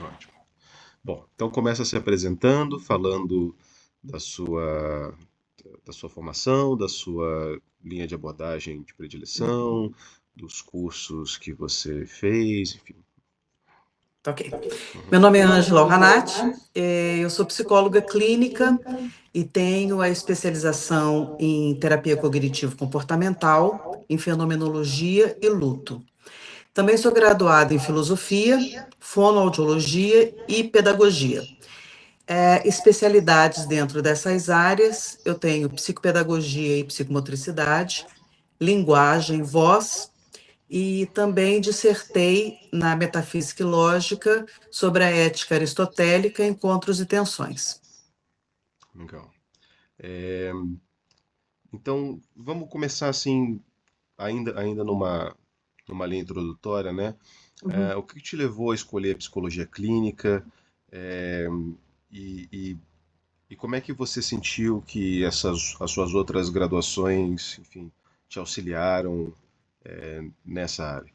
Ótimo. Bom, então começa se apresentando, falando da sua, da sua formação, da sua linha de abordagem de predileção, dos cursos que você fez, enfim. Tá ok. Meu Uhum. nome é Ângela Alranati, eu sou psicóloga clínica e tenho a especialização em terapia cognitivo-comportamental, em fenomenologia e luto. Também sou graduada em filosofia, fonoaudiologia e pedagogia. Especialidades dentro dessas áreas, eu tenho psicopedagogia e psicomotricidade, linguagem, voz, e também dissertei na metafísica e lógica sobre a ética aristotélica, encontros e tensões. Legal. É, então, vamos começar assim, ainda numa linha introdutória, né? Uhum. O que te levou a escolher a psicologia clínica? É, e, e, e como é que você sentiu que as suas outras graduações, enfim, te auxiliaram nessa área?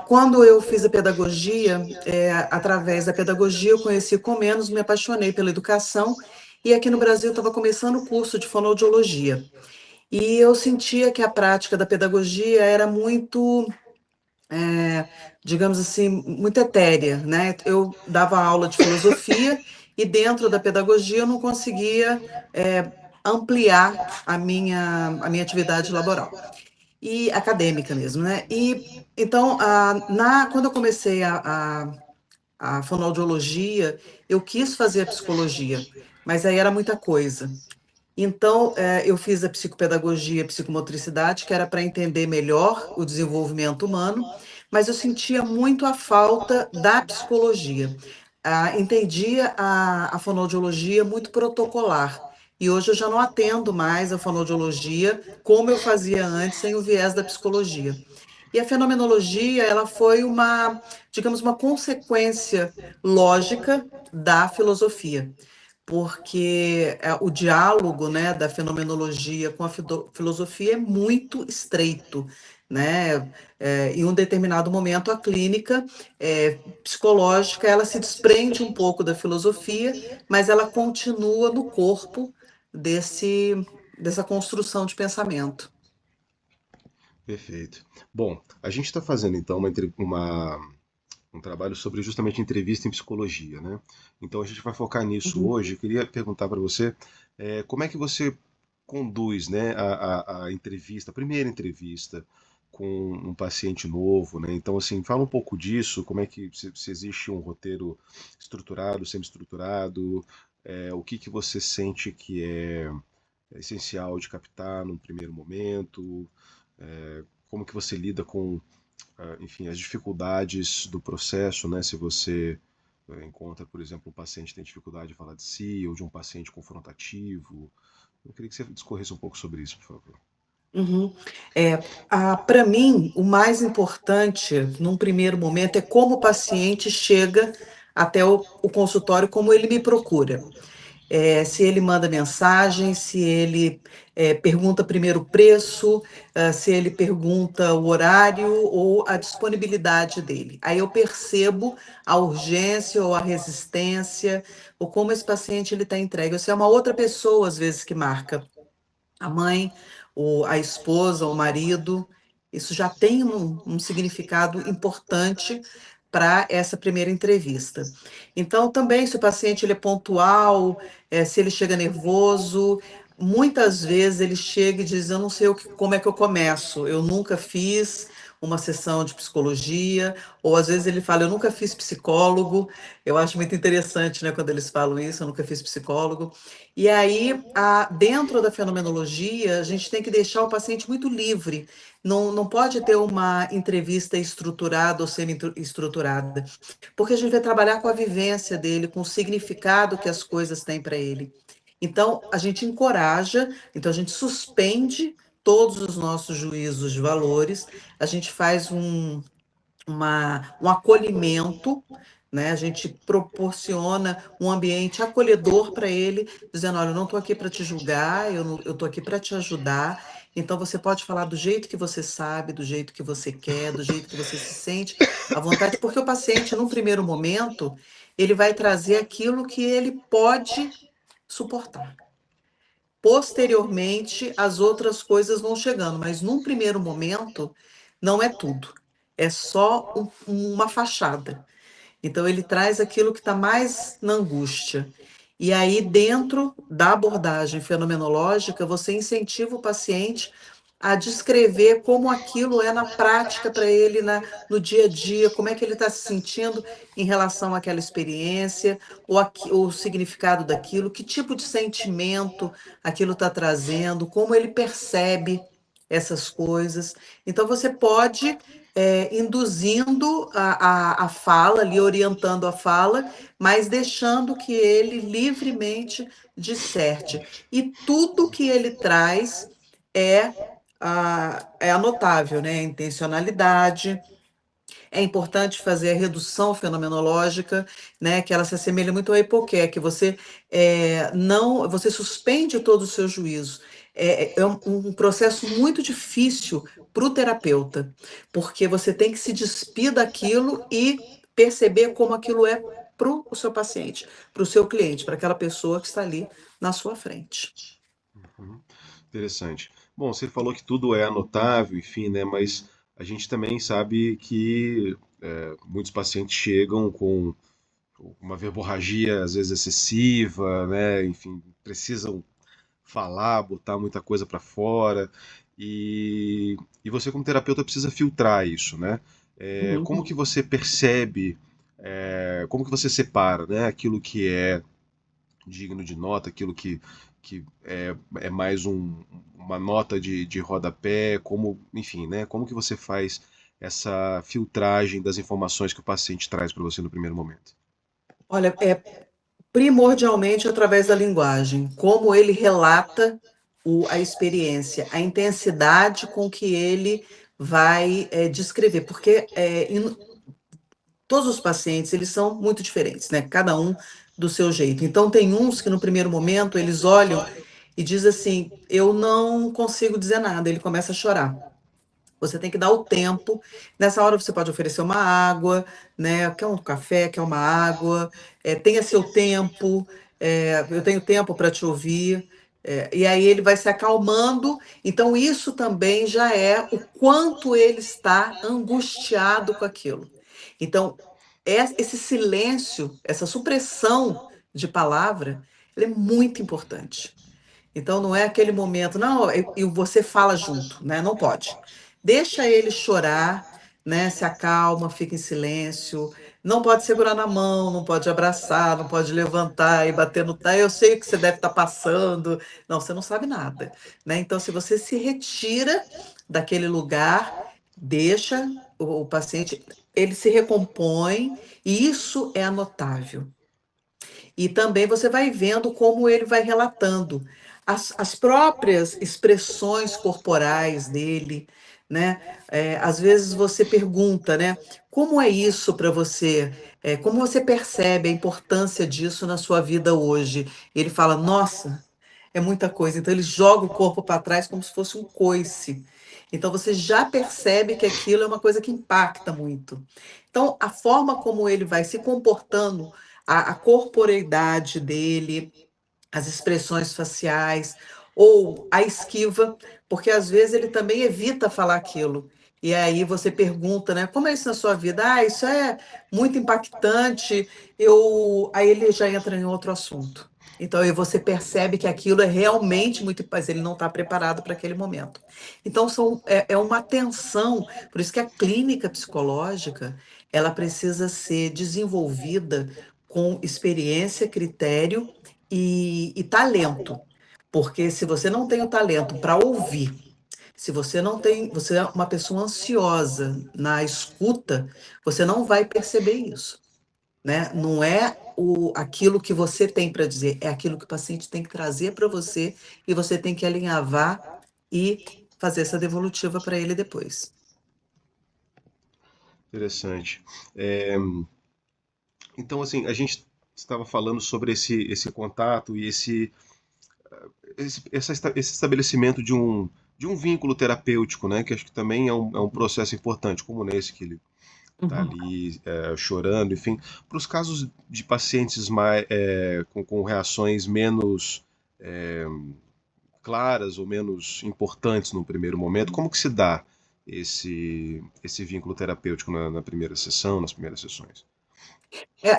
Quando eu fiz a pedagogia, através da pedagogia eu conheci Comenos, me apaixonei pela educação, e aqui no Brasil estava começando o curso de fonoaudiologia. E eu sentia que a prática da pedagogia era muito, é, digamos assim, muito etérea, né? Eu dava aula de filosofia e dentro da pedagogia eu não conseguia, ampliar a minha atividade laboral e acadêmica mesmo, né? E então, quando eu comecei a fonoaudiologia, eu quis fazer a psicologia, mas aí era muita coisa. Então, eu fiz a psicopedagogia e psicomotricidade, que era para entender melhor o desenvolvimento humano, mas eu sentia muito a falta da psicologia. Entendia a fonoaudiologia muito protocolar. E hoje eu já não atendo mais a fonoaudiologia como eu fazia antes, sem o viés da psicologia. E a fenomenologia, ela foi uma, digamos, uma consequência lógica da filosofia, porque o diálogo, né, da fenomenologia com a filosofia é muito estreito, né? Em um determinado momento, a clínica psicológica, ela se desprende um pouco da filosofia, mas ela continua no corpo dessa construção de pensamento. Perfeito. Bom, a gente está fazendo então um trabalho sobre justamente entrevista em psicologia, né? Então a gente vai focar nisso Uhum. hoje. Eu queria perguntar para você como é que você conduz, né, a entrevista, a primeira entrevista com um paciente novo, né? Então assim, fala um pouco disso, como é que se existe um roteiro estruturado, semi-estruturado, o que que você sente que é essencial de captar num primeiro momento, como que você lida com enfim, as dificuldades do processo, né? Se você encontra, por exemplo, um paciente que tem dificuldade de falar de si, ou de um paciente confrontativo. Eu queria que você discorresse um pouco sobre isso, por favor. Uhum. Para mim, o mais importante, num primeiro momento, é como o paciente chega até o consultório, como ele me procura. Se ele manda mensagem, se ele pergunta primeiro o preço, se ele pergunta o horário ou a disponibilidade dele. Aí eu percebo a urgência ou a resistência, ou como esse paciente ele está entregue. Ou se é uma outra pessoa, às vezes, que marca a mãe, a esposa, o marido, isso já tem um significado importante para essa primeira entrevista. Então, também, se o paciente ele é pontual, se ele chega nervoso, muitas vezes ele chega e diz: Eu não sei como é que eu começo, eu nunca fiz uma sessão de psicologia, ou às vezes ele fala: Eu nunca fiz psicólogo. Eu acho muito interessante, né, quando eles falam isso: Eu nunca fiz psicólogo. E aí, dentro da fenomenologia, a gente tem que deixar o paciente muito livre. Não pode ter uma entrevista estruturada ou semi-estruturada, porque a gente vai trabalhar com a vivência dele, com o significado que as coisas têm para ele. Então, a gente encoraja, então a gente suspende todos os nossos juízos de valores, a gente faz um acolhimento, né? A gente proporciona um ambiente acolhedor para ele, dizendo: olha, eu não estou aqui para te julgar, eu estou aqui para te ajudar. Então você pode falar do jeito que você sabe, do jeito que você quer, do jeito que você se sente à vontade, porque o paciente, num primeiro momento, ele vai trazer aquilo que ele pode suportar. Posteriormente, as outras coisas vão chegando, mas num primeiro momento, não é tudo. É só uma fachada. Então, ele traz aquilo que está mais na angústia. E aí, dentro da abordagem fenomenológica, você incentiva o paciente a descrever como aquilo é na prática para ele, no dia a dia, como é que ele está se sentindo em relação àquela experiência, o significado daquilo, que tipo de sentimento aquilo está trazendo, como ele percebe essas coisas. Então, você pode induzindo a fala, ali orientando a fala, mas deixando que ele livremente disserte. E tudo que ele traz é, é anotável, né? A intencionalidade. É importante fazer a redução fenomenológica, né, que ela se assemelha muito ao hipoqué, que você não, você suspende todo o seu juízo. Um processo muito difícil para o terapeuta, porque você tem que se despir daquilo e perceber como aquilo é para o seu paciente, para o seu cliente, para aquela pessoa que está ali na sua frente. Uhum. Interessante. Bom, você falou que tudo é anotável, enfim, né? Mas a gente também sabe que muitos pacientes chegam com uma verborragia às vezes excessiva, né? Enfim, precisam falar, botar muita coisa para fora. E você, como terapeuta, precisa filtrar isso, né? Como que Uhum. você percebe, como que você separa, né? Aquilo que é digno de nota, aquilo que é mais uma nota de rodapé, como, enfim, né? Como que você faz essa filtragem das informações que o paciente traz para você no primeiro momento? Olha, primordialmente através da linguagem, como ele relata a experiência, a intensidade com que ele vai descrever, porque todos os pacientes eles são muito diferentes, né? Cada um do seu jeito. Então tem uns que no primeiro momento eles olham e diz assim, eu não consigo dizer nada, ele começa a chorar. Você tem que dar o tempo. Nessa hora você pode oferecer uma água, né? Quer um café, quer uma água, tenha seu tempo, eu tenho tempo para te ouvir. E aí ele vai se acalmando. Então, isso também já é o quanto ele está angustiado com aquilo. Então, esse silêncio, essa supressão de palavra, ele é muito importante. Então não é aquele momento, não, e você fala junto, né? Não pode. Deixa ele chorar, né? Se acalma, fica em silêncio. Não pode segurar na mão, não pode abraçar, não pode levantar e bater no. Eu sei o que você deve estar passando. Não, você não sabe nada, né? Então, se você se retira daquele lugar, deixa o paciente, ele se recompõe, e isso é anotável. E também você vai vendo como ele vai relatando as próprias expressões corporais dele, né? Às vezes você pergunta, né? Como é isso para você? Como você percebe a importância disso na sua vida hoje? Ele fala, nossa, é muita coisa. Então ele joga o corpo para trás como se fosse um coice. Então você já percebe que aquilo é uma coisa que impacta muito. Então a forma como ele vai se comportando, a corporeidade dele, as expressões faciais, ou a esquiva, porque às vezes ele também evita falar aquilo. E aí você pergunta, né? Como é isso na sua vida? Ah, isso é muito impactante. Aí ele já entra em outro assunto. Então aí você percebe que aquilo é realmente muito, mas ele não está preparado para aquele momento. Então é uma tensão, por isso que a clínica psicológica ela precisa ser desenvolvida com experiência, critério e talento. Porque se você não tem o talento para ouvir, se você não tem, você é uma pessoa ansiosa na escuta, você não vai perceber isso, né? Não é aquilo que você tem para dizer, é aquilo que o paciente tem que trazer para você e você tem que alinhavar e fazer essa devolutiva para ele depois. Interessante. É, então, assim, a gente estava falando sobre esse contato e esse estabelecimento de um vínculo terapêutico, né? Que acho que também é um processo importante, como nesse que ele está Uhum. ali chorando, enfim, para os casos de pacientes mais, com reações menos claras ou menos importantes no primeiro momento, como que se dá esse vínculo terapêutico na primeira sessão, nas primeiras sessões?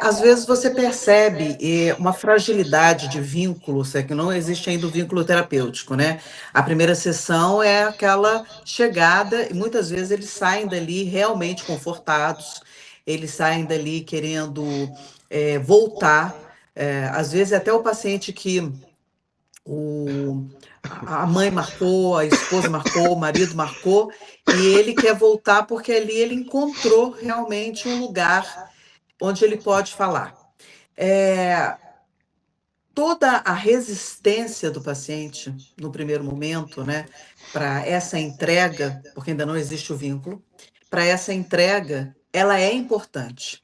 Às vezes você percebe uma fragilidade de vínculo, é que não existe ainda o vínculo terapêutico, né? A primeira sessão é aquela chegada, e muitas vezes eles saem dali realmente confortados, eles saem dali querendo voltar. Às vezes até o paciente que o, a mãe marcou, a esposa marcou, o marido marcou, e ele quer voltar porque ali ele encontrou realmente um lugar onde ele pode falar. É, toda a resistência do paciente, no primeiro momento, né, para essa entrega, porque ainda não existe o vínculo, para essa entrega, ela é importante.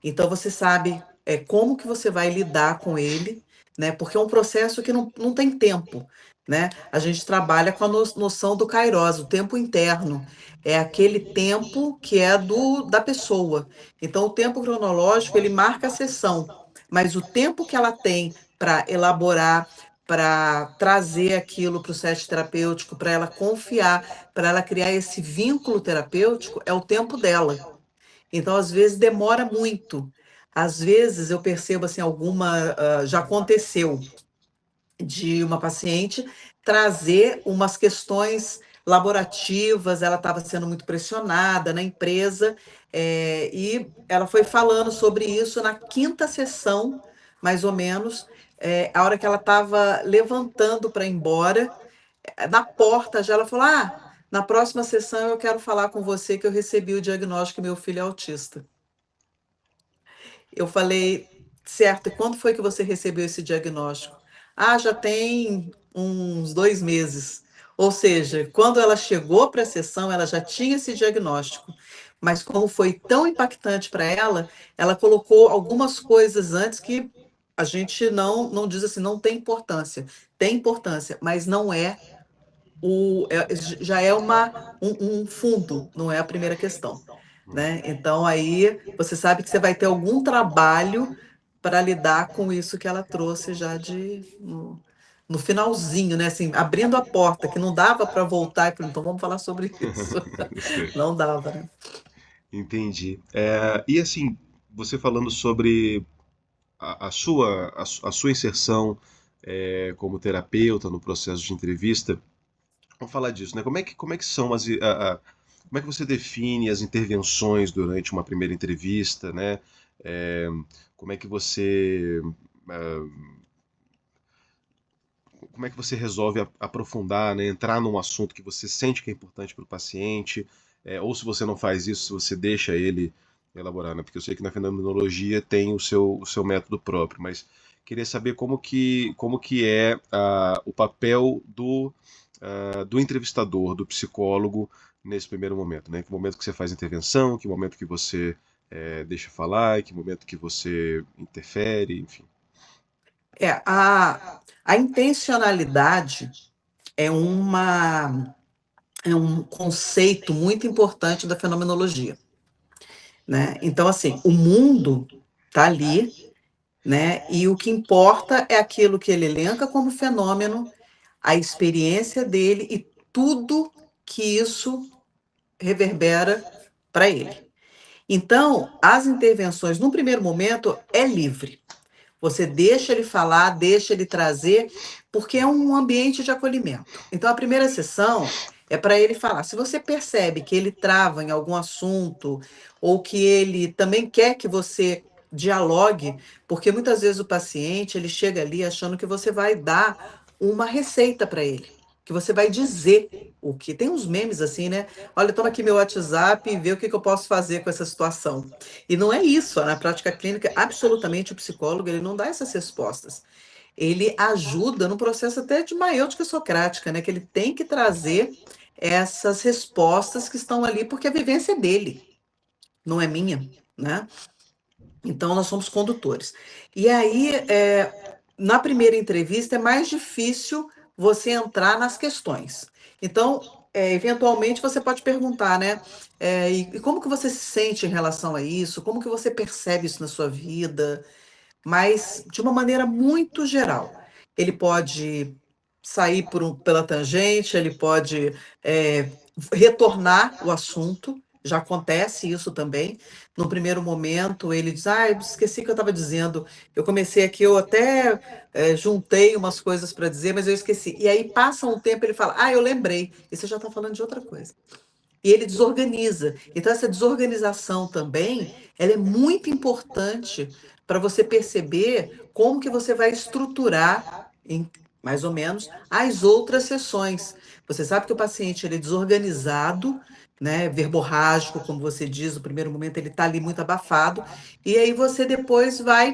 Então você sabe como que você vai lidar com ele, né? Porque é um processo que não tem tempo, né? A gente trabalha com a noção do kairos, o tempo interno. É aquele tempo que é da pessoa. Então, o tempo cronológico, ele marca a sessão, mas o tempo que ela tem para elaborar, para trazer aquilo para o set terapêutico, para ela confiar, para ela criar esse vínculo terapêutico, é o tempo dela. Então, às vezes, demora muito. Às vezes, eu percebo assim, já aconteceu de uma paciente trazer umas questões laborativas, ela estava sendo muito pressionada na empresa, e ela foi falando sobre isso na quinta sessão, mais ou menos, a hora que ela estava levantando para ir embora, na porta já ela falou: Ah, na próxima sessão eu quero falar com você que eu recebi o diagnóstico que meu filho é autista. Eu falei, certo, e quando foi que você recebeu esse diagnóstico? Ah, já tem uns 2 meses. Ou seja, quando ela chegou para a sessão, ela já tinha esse diagnóstico. Mas como foi tão impactante para ela colocou algumas coisas antes que a gente não diz assim, não tem importância. Tem importância, mas não é já é um fundo, não é a primeira questão, Hum. né? Então aí você sabe que você vai ter algum trabalho para lidar com isso que ela trouxe já no finalzinho, né? Assim, abrindo a porta, que não dava para voltar e falar, então vamos falar sobre isso. Sei. Não dava, né? Entendi. E assim, você falando sobre a sua inserção como terapeuta no processo de entrevista, vamos falar disso, né? Como é que são como é que você define as intervenções durante uma primeira entrevista, né? É, como é que você como é que você resolve aprofundar, né? Entrar num assunto que você sente que é importante para o paciente, ou se você não faz isso, se você deixa ele elaborar, né? Porque eu sei que na fenomenologia tem o seu método próprio, mas queria saber como que é o papel do entrevistador, do psicólogo nesse primeiro momento, né? Que momento que você faz intervenção, que momento que você deixa falar, que momento que você interfere, enfim. A intencionalidade é é um conceito muito importante da fenomenologia, né? Então, assim, o mundo está ali, né? E o que importa é aquilo que ele elenca como fenômeno, a experiência dele e tudo que isso reverbera para ele. Então, as intervenções, no primeiro momento, é livre. Você deixa ele falar, deixa ele trazer, porque é um ambiente de acolhimento. Então, a primeira sessão é para ele falar. Se você percebe que ele trava em algum assunto, ou que ele também quer que você dialogue, porque muitas vezes o paciente ele chega ali achando que você vai dar uma receita para ele, que você vai dizer o que. Tem uns memes assim, né? Olha, toma aqui meu WhatsApp e vê o que eu posso fazer com essa situação. E não é isso, na prática clínica, absolutamente o psicólogo ele não dá essas respostas. Ele ajuda no processo até de maiêutica socrática, né? Que ele tem que trazer essas respostas que estão ali, porque a vivência é dele, não é minha, né? Então, nós somos condutores. E aí, na primeira entrevista, é mais difícil você entrar nas questões. Então, eventualmente você pode perguntar, né? E como que você se sente em relação a isso? Como que você percebe isso na sua vida? Mas de uma maneira muito geral. Ele pode sair pela tangente, ele pode retornar o assunto, já acontece isso também. No primeiro momento, ele diz: Ah, eu esqueci o que eu estava dizendo. Eu comecei aqui, eu até juntei umas coisas para dizer, mas eu esqueci. E aí passa um tempo, ele fala: Ah, eu lembrei. E você já está falando de outra coisa. E ele desorganiza. Então, essa desorganização também, ela é muito importante para você perceber como que você vai estruturar, mais ou menos, as outras sessões. Você sabe que o paciente ele é desorganizado, né, verborrágico, como você diz, no primeiro momento ele está ali muito abafado, e aí você depois vai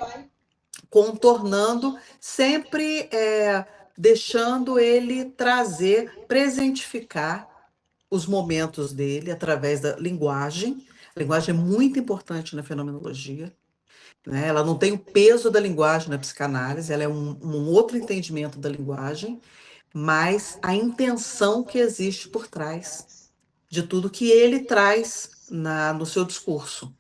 contornando, sempre deixando ele trazer, presentificar os momentos dele através da linguagem. A linguagem é muito importante na fenomenologia, né? Ela não tem o peso da linguagem na psicanálise, ela é um outro entendimento da linguagem, mas a intenção que existe por trás de tudo que ele traz no seu discurso.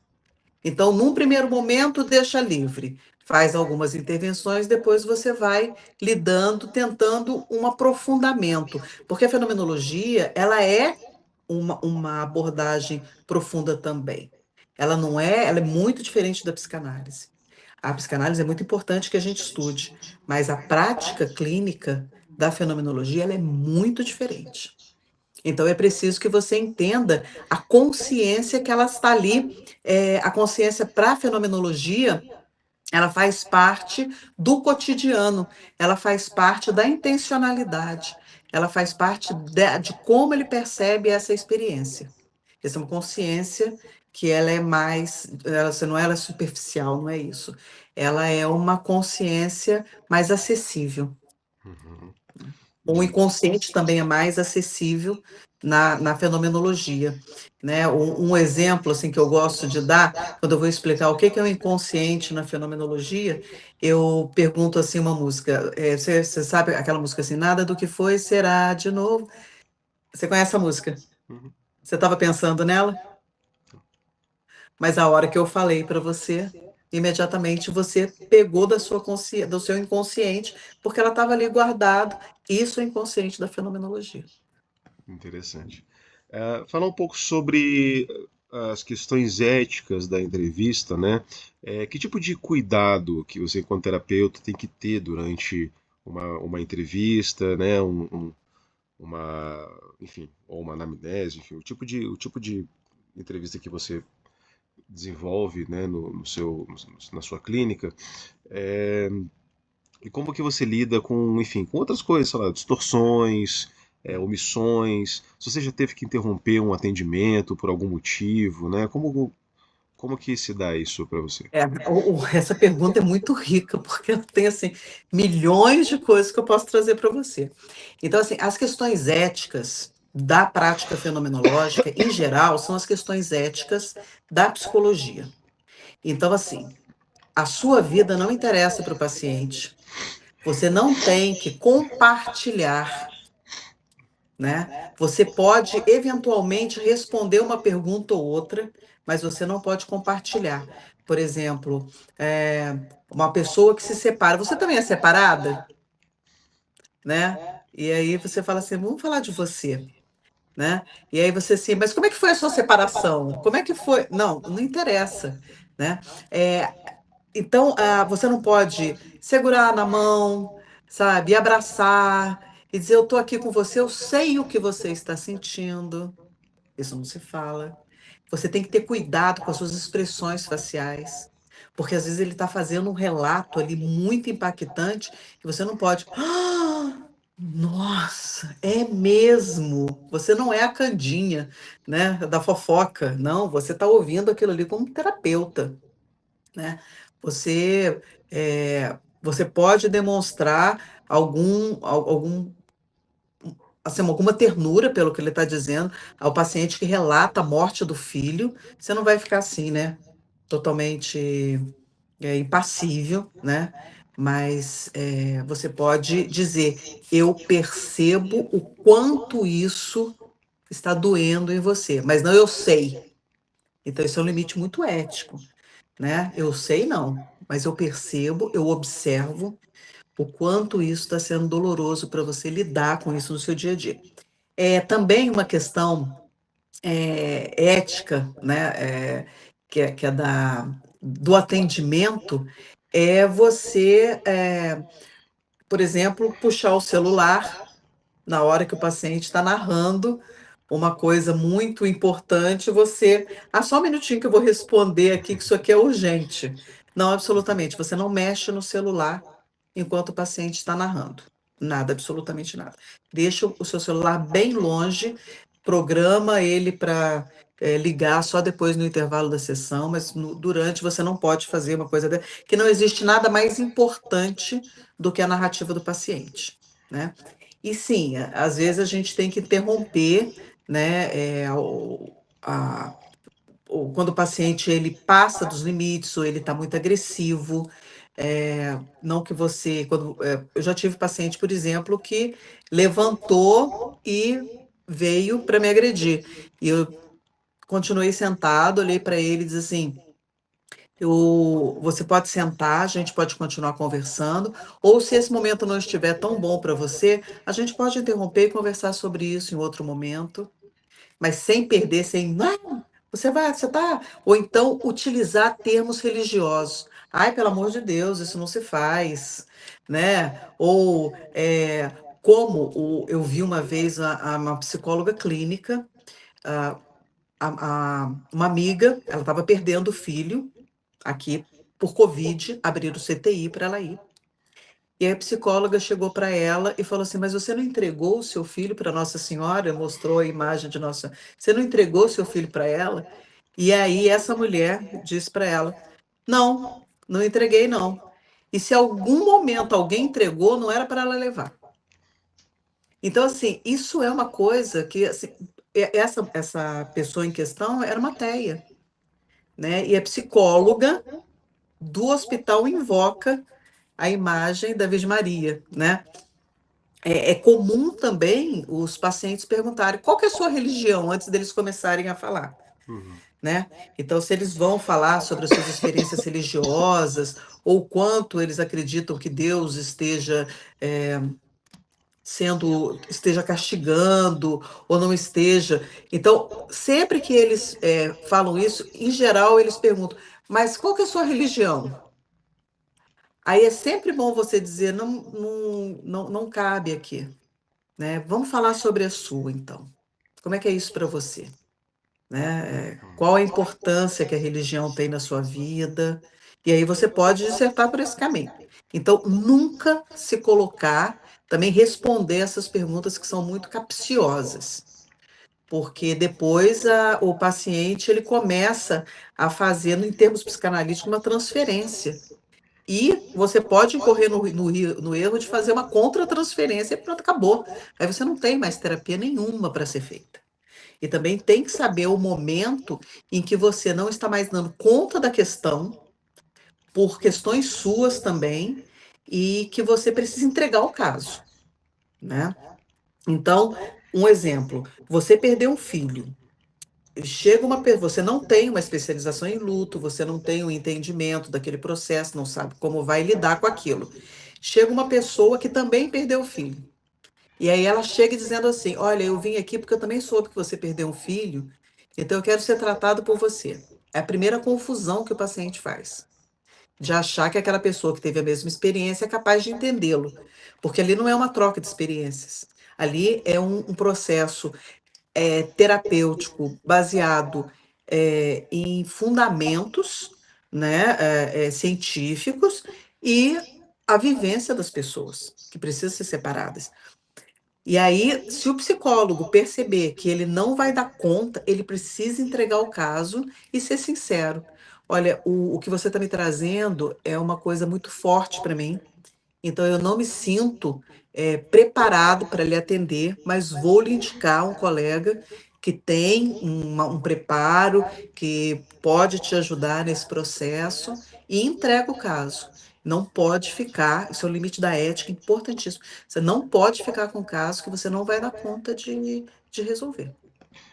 Então, num primeiro momento, deixa livre, faz algumas intervenções, depois você vai lidando, tentando um aprofundamento, porque a fenomenologia, ela é uma abordagem profunda também. Ela não é, ela é muito diferente da psicanálise. A psicanálise é muito importante que a gente estude, mas a prática clínica da fenomenologia, ela é muito diferente. Então, é preciso que você entenda a consciência que ela está ali. A consciência para a fenomenologia, ela faz parte do cotidiano, ela faz parte da intencionalidade, ela faz parte de como ele percebe essa experiência. Essa é uma consciência que ela é mais, ela é superficial, não é isso. Ela é uma consciência mais acessível. Uhum. O De, inconsciente também é mais acessível na fenomenologia, né? Um exemplo assim que eu gosto de dar, quando eu vou explicar o que é o inconsciente na fenomenologia, eu pergunto assim uma música, você sabe aquela música assim, nada do que foi será de novo? Você conhece a música? uhum. Você estava pensando nela? Mas a hora que eu falei para você, imediatamente você pegou da sua do seu inconsciente, porque ela estava ali guardado. Isso é inconsciente da fenomenologia. Interessante. Falar um pouco sobre as questões éticas da entrevista, né? Que tipo de cuidado que você, enquanto terapeuta, tem que ter durante uma entrevista, né? Enfim, ou uma anamnese, enfim, o tipo de entrevista que você desenvolve, né, na sua clínica, é, e como que você lida com, enfim, com outras coisas, sei lá, distorções, omissões, se você já teve que interromper um atendimento por algum motivo, né? Como que se dá isso para você? Essa pergunta é muito rica, porque ela tem assim, milhões de coisas que eu posso trazer para você. Então, assim, as questões éticas da prática fenomenológica, em geral, são as questões éticas da psicologia. Então, assim, a sua vida não interessa para o paciente, você não tem que compartilhar, né? Você pode eventualmente responder uma pergunta ou outra, mas você não pode compartilhar. Por exemplo, uma pessoa que se separa. Você também é separada, né? E aí você fala assim, vamos falar de você, né? E aí você assim, mas como é que foi a sua separação? Como é que foi? Não, não interessa, né? É, então, você não pode segurar na mão, sabe, e abraçar e dizer, eu estou aqui com você, eu sei o que você está sentindo. Isso não se fala. Você tem que ter cuidado com as suas expressões faciais, porque às vezes ele está fazendo um relato ali muito impactante e você não pode. "Ah, nossa, é mesmo. Você não é a Candinha, né, da fofoca. Não, você está ouvindo aquilo ali como terapeuta, né? Você, você pode demonstrar algum assim, alguma ternura pelo que ele está dizendo ao paciente que relata a morte do filho. Você não vai ficar assim, né? Totalmente impassível, né? mas você pode dizer: eu percebo o quanto isso está doendo em você, mas não eu sei. Então, isso é um limite muito ético, né? Eu sei não, mas eu percebo, eu observo o quanto isso está sendo doloroso para você lidar com isso no seu dia a dia. É também uma questão ética, né? Que é do atendimento, é você, por exemplo, puxar o celular na hora que o paciente está narrando uma coisa muito importante, você. Ah, só um minutinho que eu vou responder aqui, que isso aqui é urgente. Não, absolutamente. Você não mexe no celular enquanto o paciente está narrando. Nada, absolutamente nada. Deixa o seu celular bem longe, programa ele para ligar só depois no intervalo da sessão, mas durante você não pode fazer uma coisa que não existe nada mais importante do que a narrativa do paciente, né? E sim, às vezes a gente tem que interromper, né, a- quando o paciente ele passa dos limites ou ele está muito agressivo, não que você, eu já tive paciente, por exemplo, que levantou e veio para me agredir. E eu continuei sentado, olhei para ele e disse assim: você pode sentar, a gente pode continuar conversando, ou se esse momento não estiver tão bom para você, a gente pode interromper e conversar sobre isso em outro momento, mas sem perder, sem, não, você tá, ou então utilizar termos religiosos. Ai, pelo amor de Deus, isso não se faz, né? Ou eu vi uma vez uma psicóloga clínica, a, uma amiga, ela estava perdendo o filho aqui por Covid, abriram o CTI para ela ir. E aí a psicóloga chegou para ela e falou assim: mas você não entregou o seu filho para Nossa Senhora? Mostrou a imagem de Nossa. Você não entregou o seu filho para ela? E aí essa mulher disse para ela: não, não entreguei não. E se algum momento alguém entregou, não era para ela levar. Então, assim, isso é uma coisa que assim, essa pessoa em questão era uma teia, né? E a psicóloga do hospital invoca a imagem da Virgem Maria, né? É comum também os pacientes perguntarem qual que é a sua religião antes deles começarem a falar, Uhum. né? Então, se eles vão falar sobre as suas experiências religiosas ou quanto eles acreditam que Deus é, esteja castigando ou não esteja. Então, sempre que eles falam isso, em geral eles perguntam: mas qual que é a sua religião? Aí é sempre bom você dizer: não, não, não, não cabe aqui, né? Vamos falar sobre a sua, então. Como é que é isso para você? Né? Qual a importância que a religião tem na sua vida? E aí você pode dissertar por esse caminho. Então, nunca se colocar, também responder essas perguntas que são muito capciosas, porque depois o paciente ele começa a fazer, em termos psicanalíticos, uma transferência. E você pode incorrer no erro de fazer uma contra-transferência e pronto, acabou. Aí você não tem mais terapia nenhuma para ser feita. E também tem que saber o momento em que você não está mais dando conta da questão, por questões suas também, e que você precisa entregar o caso, né? Então, um exemplo, você perdeu um filho. Você não tem uma especialização em luto, você não tem um entendimento daquele processo, não sabe como vai lidar com aquilo. Chega uma pessoa que também perdeu o filho. E aí ela chega dizendo assim: olha, eu vim aqui porque eu também soube que você perdeu um filho, então eu quero ser tratado por você. É a primeira confusão que o paciente faz, de achar que aquela pessoa que teve a mesma experiência é capaz de entendê-lo, porque ali não é uma troca de experiências. Ali é um processo terapêutico baseado em fundamentos, né, científicos e a vivência das pessoas, que precisam ser separadas. E aí, se o psicólogo perceber que ele não vai dar conta, ele precisa entregar o caso e ser sincero. Olha, o que você está me trazendo é uma coisa muito forte para mim, então eu não me sinto preparado para lhe atender, mas vou lhe indicar um colega que tem um preparo, que pode te ajudar nesse processo, e entrega o caso. Não pode ficar, isso é o limite da ética, importantíssimo. Você não pode ficar com o caso que você não vai dar conta de resolver.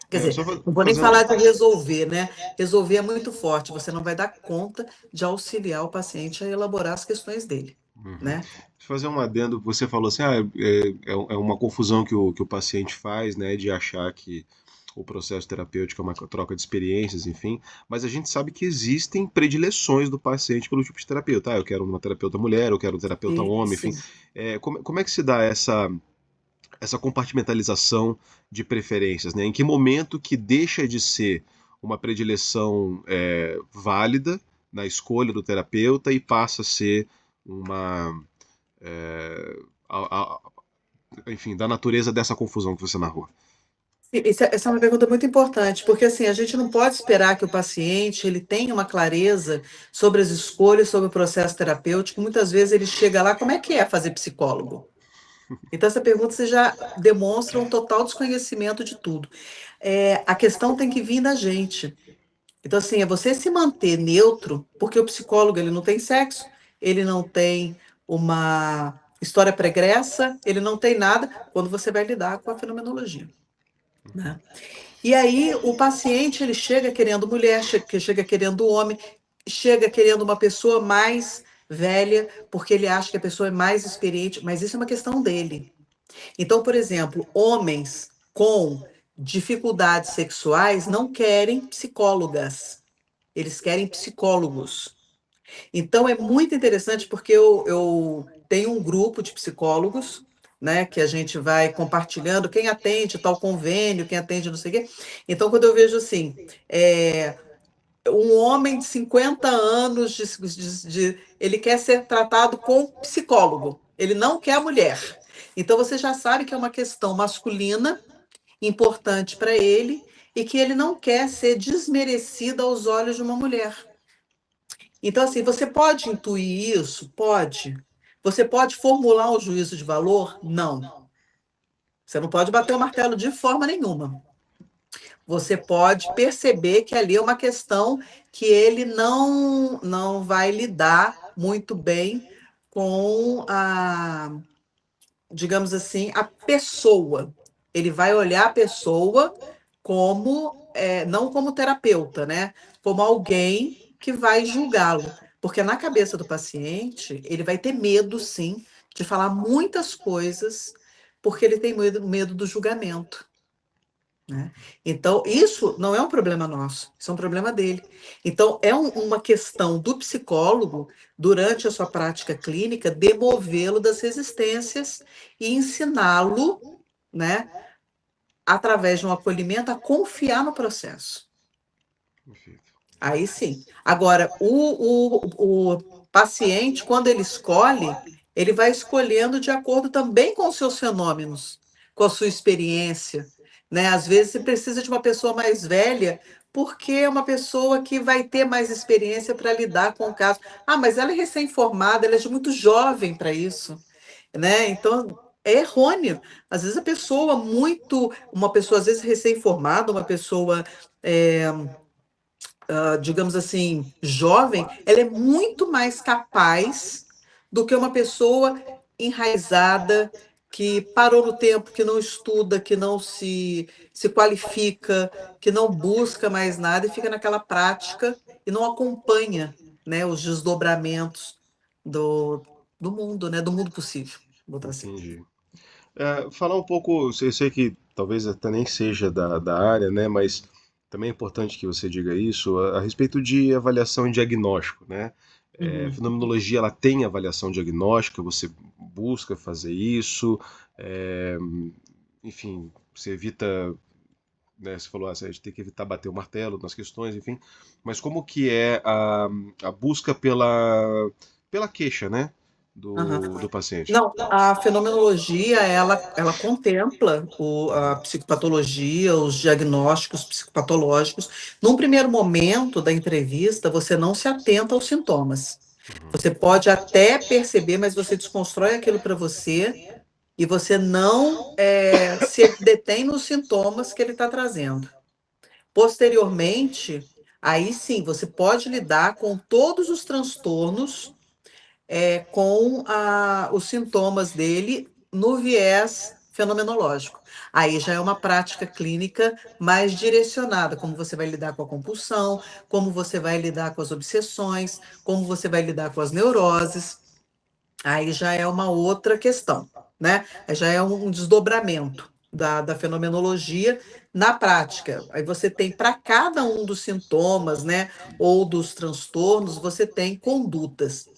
Quer Só dizer, não vou nem fazendo. falar de resolver, né? Resolver é muito forte, você não vai dar conta de auxiliar o paciente a elaborar as questões dele, Uhum. né? Deixa eu fazer um adendo. Você falou assim, é uma confusão que o paciente faz, né, de achar que o processo terapêutico é uma troca de experiências, enfim, mas a gente sabe que existem predileções do paciente pelo tipo de terapeuta. Eu quero uma terapeuta mulher, eu quero um terapeuta Sim, homem, enfim. sim. Como é que se dá essa compartimentalização de preferências, né? Em que momento que deixa de ser uma predileção válida na escolha do terapeuta e passa a ser uma, é, a- a- enfim, da natureza dessa confusão que você narrou. Essa é uma pergunta muito importante, porque assim, a gente não pode esperar que o paciente ele tenha uma clareza sobre as escolhas, sobre o processo terapêutico. Muitas vezes ele chega lá, como é que é fazer psicólogo? Então, essa pergunta você já demonstra um total desconhecimento de tudo. A questão tem que vir da gente. Então, assim, é você se manter neutro, porque o psicólogo ele não tem sexo, ele não tem uma história pregressa, ele não tem nada quando você vai lidar com a fenomenologia, né? E aí o paciente ele chega querendo mulher, chega querendo homem, chega querendo uma pessoa mais velha, porque ele acha que a pessoa é mais experiente, mas isso é uma questão dele. Então, por exemplo, homens com dificuldades sexuais não querem psicólogas, eles querem psicólogos. Então, é muito interessante porque eu tenho um grupo de psicólogos, né, que a gente vai compartilhando quem atende tal convênio, quem atende não sei o quê. Então, quando eu vejo assim, um homem de 50 anos, ele quer ser tratado com psicólogo, ele não quer a mulher. Então, você já sabe que é uma questão masculina importante para ele e que ele não quer ser desmerecido aos olhos de uma mulher. Então, assim, você pode intuir isso? Pode. Você pode formular um juízo de valor? Não. Você não pode bater o martelo de forma nenhuma. Você pode perceber que ali é uma questão que ele não vai lidar muito bem com digamos assim, a pessoa. Ele vai olhar a pessoa como, não como terapeuta, né? Como alguém que vai julgá-lo. Porque na cabeça do paciente, ele vai ter medo, sim, de falar muitas coisas, porque ele tem medo do julgamento, né? Então, isso não é um problema nosso, isso é um problema dele. Então, é uma questão do psicólogo, durante a sua prática clínica, demovê-lo das resistências e ensiná-lo, né, através de um acolhimento, a confiar no processo. Perfeito. Aí sim. Agora, o paciente, quando ele escolhe, ele vai escolhendo de acordo também com os seus fenômenos, com a sua experiência, né? Às vezes você precisa de uma pessoa mais velha, porque é uma pessoa que vai ter mais experiência para lidar com o caso. Ah, mas ela é recém-formada, ela é muito jovem para isso, né? Então, é errôneo. Às vezes a pessoa uma pessoa às vezes recém-formada, uma pessoa é, digamos assim, jovem, ela é muito mais capaz do que uma pessoa enraizada, que parou no tempo, que não estuda, que não se qualifica, que não busca mais nada e fica naquela prática e não acompanha, né, os desdobramentos do, do mundo, né, do mundo possível. Vou botar assim. Entendi. Falar um pouco, eu sei que talvez até nem seja da área, né, mas também é importante que você diga isso, a respeito de avaliação e diagnóstico, né? A Uhum. fenomenologia, ela tem avaliação diagnóstica, você busca fazer isso, é, enfim, você evita, né, você falou, a gente tem que evitar bater o martelo nas questões, enfim, mas como que é a busca pela queixa, né, Aham. do paciente? Não, a fenomenologia, ela contempla a psicopatologia, os diagnósticos psicopatológicos. Num primeiro momento da entrevista, você não se atenta aos sintomas. Uhum. Você pode até perceber, mas você desconstrói aquilo para você e você não se detém nos sintomas que ele está trazendo. Posteriormente, Aí sim, você pode lidar com todos os transtornos, com os sintomas dele no viés fenomenológico. Aí já é uma prática clínica mais direcionada, como você vai lidar com a compulsão, como você vai lidar com as obsessões, como você vai lidar com as neuroses. Aí já é uma outra questão, né? Aí já é um desdobramento da fenomenologia na prática. Aí você tem para cada um dos sintomas, né, ou dos transtornos, você tem condutas.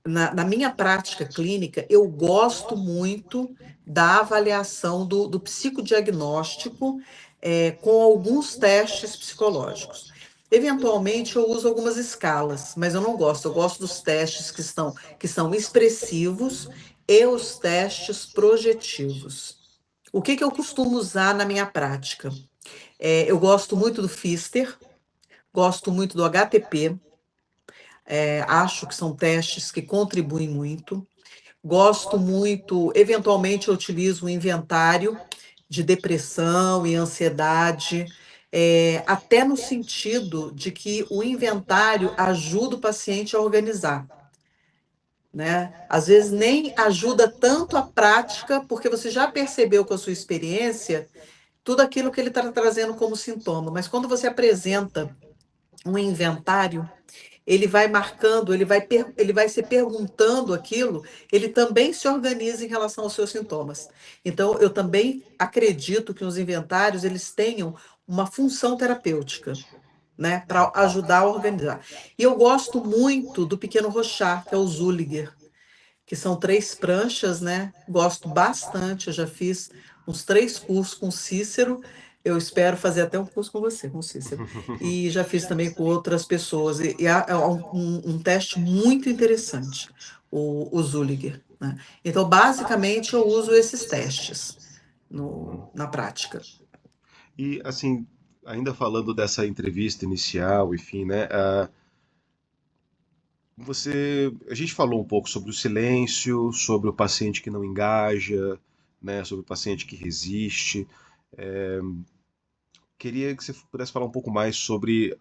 Na minha prática clínica, eu gosto muito da avaliação do psicodiagnóstico, com alguns testes psicológicos. Eventualmente, eu uso algumas escalas, mas eu não gosto. Eu gosto dos testes que são expressivos e os testes projetivos. O que que eu costumo usar na minha prática? Eu gosto muito do Pfister, gosto muito do HTP, acho que são testes que contribuem muito. Gosto muito, eventualmente eu utilizo o inventário de depressão e ansiedade, até no sentido de que o inventário ajuda o paciente a organizar, né? Às vezes nem ajuda tanto a prática, porque você já percebeu com a sua experiência tudo aquilo que ele está trazendo como sintoma, mas quando você apresenta um inventário, ele vai marcando, ele vai se perguntando aquilo, ele também se organiza em relação aos seus sintomas. Então, eu também acredito que os inventários, eles tenham uma função terapêutica, né, para ajudar a organizar. E eu gosto muito do Pequeno Rochar, que é o Zuliger, que são 3 pranchas, né? Gosto bastante, eu já fiz uns 3 cursos com Cícero, eu espero fazer até um curso com você, com Cícero. E já fiz também com outras pessoas, é um teste muito interessante, o Zuliger, né? Então, basicamente, eu uso esses testes Uhum. na prática. E assim, ainda falando dessa entrevista inicial, enfim, né? A gente falou um pouco sobre o silêncio, sobre o paciente que não engaja, né? Sobre o paciente que resiste. Queria que você pudesse falar um pouco mais sobre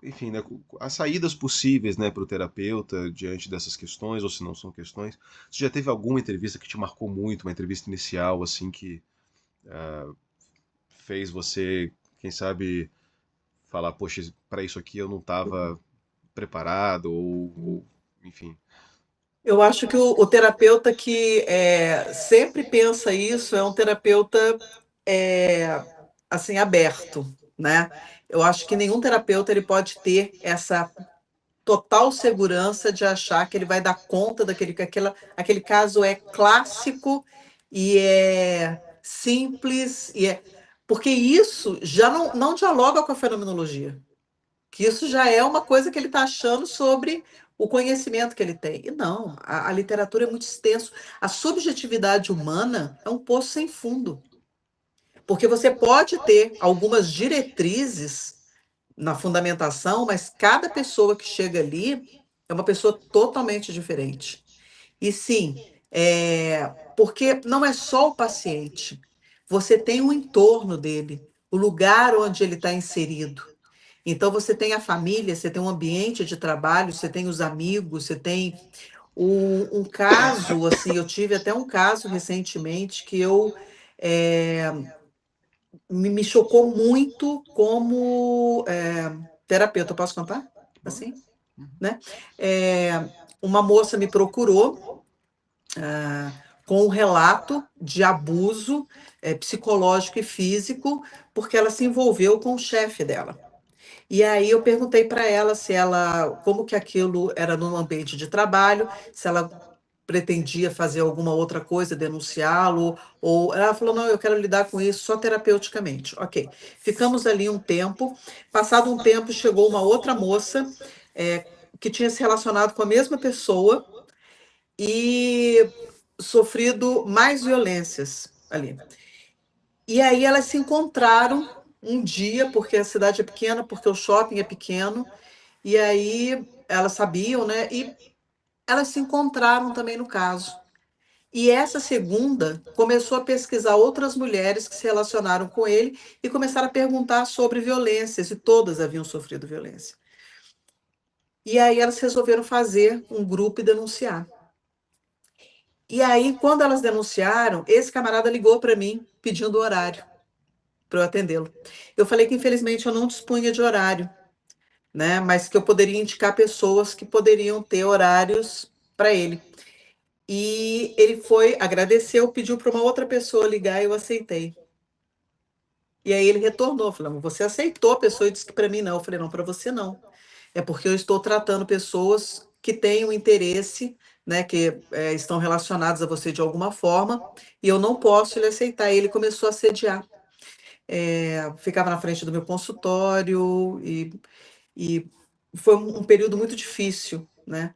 enfim, né, as saídas possíveis, né, para o terapeuta diante dessas questões, ou se não são questões. Você já teve alguma entrevista que te marcou muito, uma entrevista inicial, assim, que fez você, quem sabe, falar, poxa, para isso aqui eu não estava preparado, enfim. Eu acho que o terapeuta que sempre pensa isso é um terapeuta é, assim aberto, né? Eu acho que nenhum terapeuta ele pode ter essa total segurança de achar que ele vai dar conta aquele caso é clássico e é simples porque isso já não dialoga com a fenomenologia, que isso já é uma coisa que ele está achando sobre o conhecimento que ele tem. E não, a literatura é muito extenso. A subjetividade humana é um poço sem fundo, porque você pode ter algumas diretrizes na fundamentação, mas cada pessoa que chega ali é uma pessoa totalmente diferente. E sim, porque não é só o paciente, você tem o entorno dele, o lugar onde ele está inserido. Então, você tem a família, você tem um ambiente de trabalho, você tem os amigos, você tem um caso, assim, eu tive até um caso recentemente que eh, me chocou muito como terapeuta. Posso contar? Pode? Assim, né? Uma moça me procurou com um relato de abuso psicológico e físico, porque ela se envolveu com o chefe dela. E aí eu perguntei para ela se ela, como que aquilo era no ambiente de trabalho, se ela pretendia fazer alguma outra coisa, denunciá-lo, ou ela falou, não, eu quero lidar com isso só terapeuticamente. Ok, ficamos ali um tempo, passado um tempo chegou uma outra moça que tinha se relacionado com a mesma pessoa e sofrido mais violências ali. E aí elas se encontraram um dia, porque a cidade é pequena, porque o shopping é pequeno, e aí elas sabiam, né? E elas se encontraram também no caso. E essa segunda começou a pesquisar outras mulheres que se relacionaram com ele e começaram a perguntar sobre violências, e todas haviam sofrido violência. E aí elas resolveram fazer um grupo e denunciar. E aí, quando elas denunciaram, esse camarada ligou para mim pedindo horário para eu atendê-lo. Eu falei que infelizmente eu não dispunha de horário, né? Mas que eu poderia indicar pessoas que poderiam ter horários para ele. E ele foi, agradeceu, pediu para uma outra pessoa ligar e eu aceitei. E aí ele retornou, falou: você aceitou a pessoa e disse que para mim não. Eu falei: não, para você não. É porque eu estou tratando pessoas que têm um interesse, né, que estão relacionadas a você de alguma forma, e eu não posso lhe aceitar. E ele começou a assediar. Ficava na frente do meu consultório e foi um período muito difícil, né?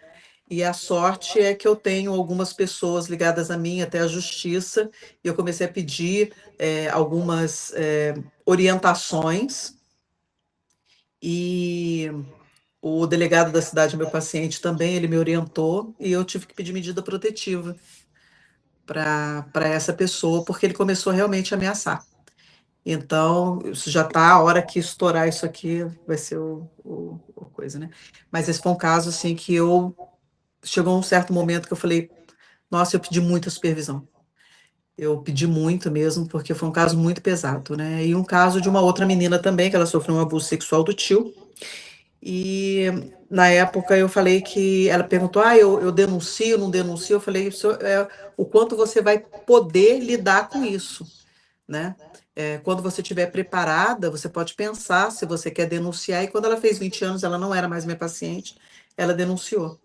E a sorte é que eu tenho algumas pessoas ligadas a mim, até a justiça, e eu comecei a pedir algumas orientações, e o delegado da cidade, meu paciente também, ele me orientou, e eu tive que pedir medida protetiva para essa pessoa, porque ele começou realmente a ameaçar. Então, isso já está, a hora que estourar isso aqui, vai ser o coisa, né? Mas esse foi um caso, assim, que chegou um certo momento que eu falei: nossa, eu pedi muita supervisão. Eu pedi muito mesmo, porque foi um caso muito pesado, né? E um caso de uma outra menina também, que ela sofreu um abuso sexual do tio. E na época eu falei que ela perguntou: eu denuncio, não denuncio? Eu falei: isso é o quanto você vai poder lidar com isso, né? Quando você estiver preparada, você pode pensar se você quer denunciar. E quando ela fez 20 anos, ela não era mais minha paciente, ela denunciou.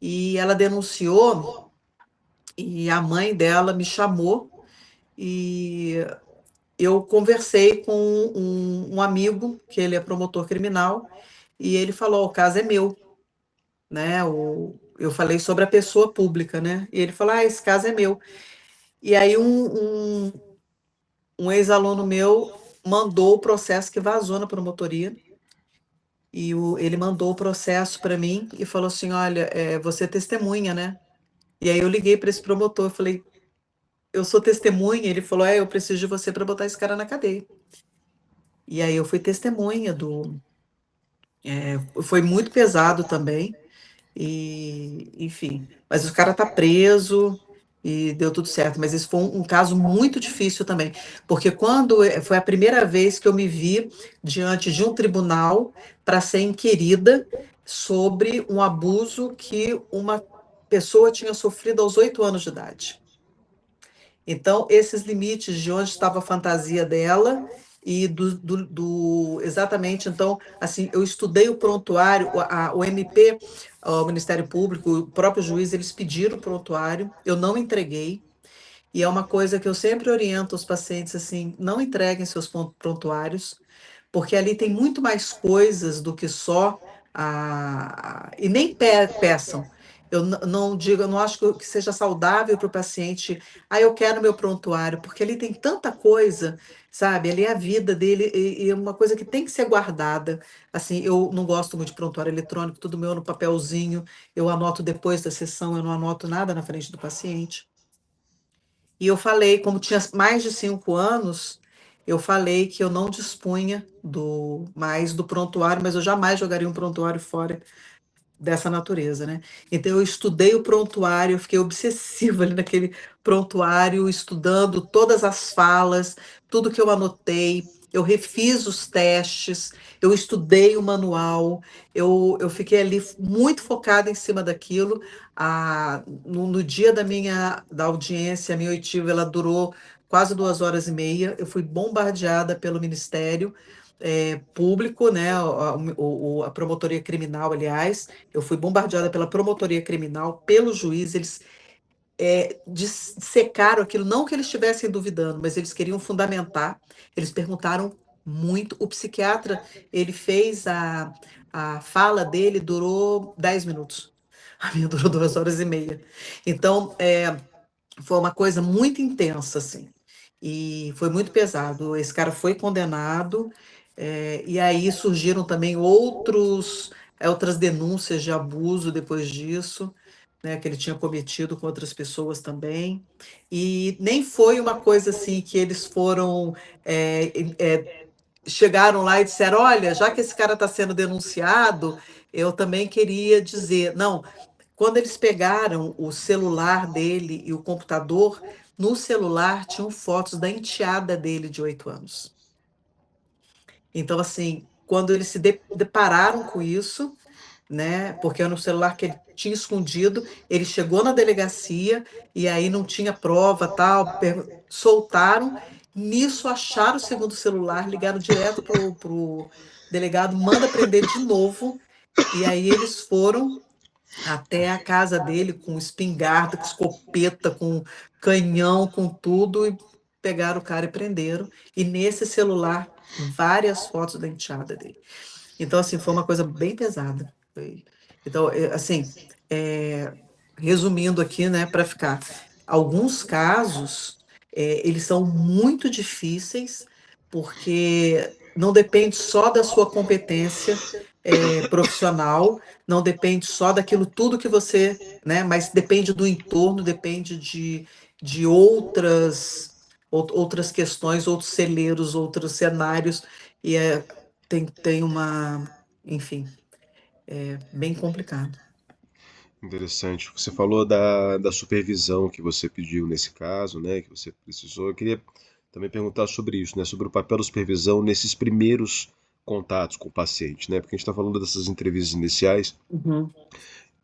E ela denunciou, e a mãe dela me chamou, e eu conversei com um amigo, que ele é promotor criminal, e ele falou: o caso é meu, né? Eu falei sobre a pessoa pública, né? E ele falou: esse caso é meu. E aí um ex-aluno meu mandou o processo que vazou na promotoria, e ele mandou o processo para mim e falou assim: olha, você é testemunha, né? E aí eu liguei para esse promotor, eu falei: eu sou testemunha. Ele falou: eu preciso de você para botar esse cara na cadeia. E aí eu fui testemunha foi muito pesado também, e enfim. Mas o cara tá preso e deu tudo certo. Mas esse foi um caso muito difícil também, porque quando foi a primeira vez que eu me vi diante de um tribunal para ser inquirida sobre um abuso que uma pessoa tinha sofrido aos 8 anos de idade. Então, esses limites de onde estava a fantasia dela e exatamente, então, assim, eu estudei o prontuário, o MP, o Ministério Público, o próprio juiz, eles pediram o prontuário, eu não entreguei, e é uma coisa que eu sempre oriento os pacientes, assim: não entreguem seus prontuários, porque ali tem muito mais coisas do que só e nem peçam. Eu não digo, eu não acho que seja saudável para o paciente: eu quero meu prontuário, porque ali tem tanta coisa, sabe? Ali é a vida dele, e é uma coisa que tem que ser guardada. Assim, eu não gosto muito de prontuário eletrônico, tudo meu no papelzinho, eu anoto depois da sessão, eu não anoto nada na frente do paciente. E eu falei, como tinha mais de 5 anos, eu falei que eu não dispunha mais do prontuário, mas eu jamais jogaria um prontuário fora dessa natureza, né? Então eu estudei o prontuário, eu fiquei obsessiva ali naquele prontuário, estudando todas as falas, tudo que eu anotei. Eu refiz os testes, eu estudei o manual, eu fiquei ali muito focada em cima daquilo. No dia da audiência, a minha oitiva, ela durou quase 2 horas e meia. Eu fui bombardeada pelo Ministério Público, né? A promotoria criminal, aliás. Eu fui bombardeada pela promotoria criminal, pelo juiz. Eles dissecaram aquilo, não que eles estivessem duvidando, mas eles queriam fundamentar. Eles perguntaram muito. O psiquiatra, ele fez a fala dele, durou 10 minutos. A minha durou 2 horas e meia. Então, foi uma coisa muito intensa, assim. E foi muito pesado. Esse cara foi condenado, e aí surgiram também outras denúncias de abuso depois disso. né, que ele tinha cometido com outras pessoas também. E nem foi uma coisa assim que eles foram, é, chegaram lá e disseram: olha, já que esse cara está sendo denunciado, eu também queria dizer. Não, quando eles pegaram o celular dele e o computador, no celular tinham fotos da enteada dele de 8 anos. Então, assim, quando eles se depararam com isso, né? Porque era um celular que ele tinha escondido, ele chegou na delegacia e aí não tinha prova, tal, soltaram. Nisso acharam o segundo celular, ligaram direto pro delegado, manda prender de novo. E aí eles foram até a casa dele com espingarda, com escopeta, com canhão, com tudo, e pegaram o cara e prenderam. E nesse celular, várias fotos da enteada dele. Então, assim, foi uma coisa bem pesada. Então, assim, é, resumindo aqui, né, para ficar, alguns casos, eles são muito difíceis, porque não depende só da sua competência, profissional, não depende só daquilo tudo que você, né, mas depende do entorno, depende de outras questões, outros celeiros, outros cenários, e tem uma, enfim, bem complicado. Interessante. Você falou da supervisão que você pediu nesse caso, né, que você precisou. Eu queria também perguntar sobre isso, né, sobre o papel da supervisão nesses primeiros contatos com o paciente, né, porque a gente está falando dessas entrevistas iniciais Uhum.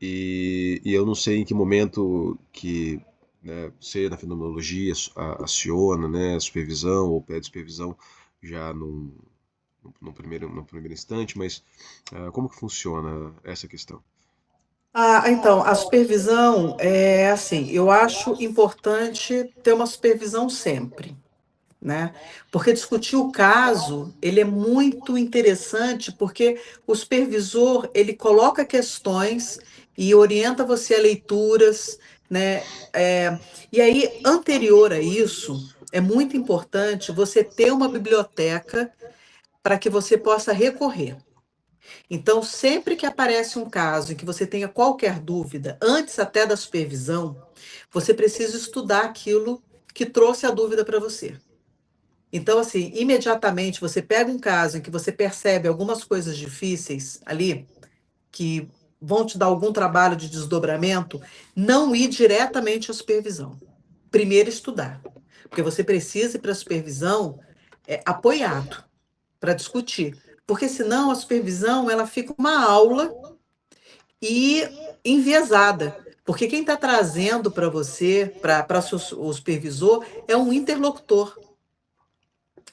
e eu não sei em que momento que, né, você na fenomenologia aciona, né, a supervisão ou pede supervisão já no primeiro instante, mas como que funciona essa questão? Então, a supervisão é assim, eu acho importante ter uma supervisão sempre, né? Porque discutir o caso, ele é muito interessante, porque o supervisor, ele coloca questões e orienta você a leituras, né? E aí, anterior a isso, é muito importante você ter uma biblioteca para que você possa recorrer. Então, sempre que aparece um caso em que você tenha qualquer dúvida, antes até da supervisão, você precisa estudar aquilo que trouxe a dúvida para você. Então, assim, imediatamente você pega um caso em que você percebe algumas coisas difíceis ali, que vão te dar algum trabalho de desdobramento, não ir diretamente à supervisão. Primeiro estudar, porque você precisa ir para a supervisão apoiado para discutir, porque senão a supervisão ela fica uma aula e enviesada. Porque quem está trazendo para você, para o supervisor, é um interlocutor.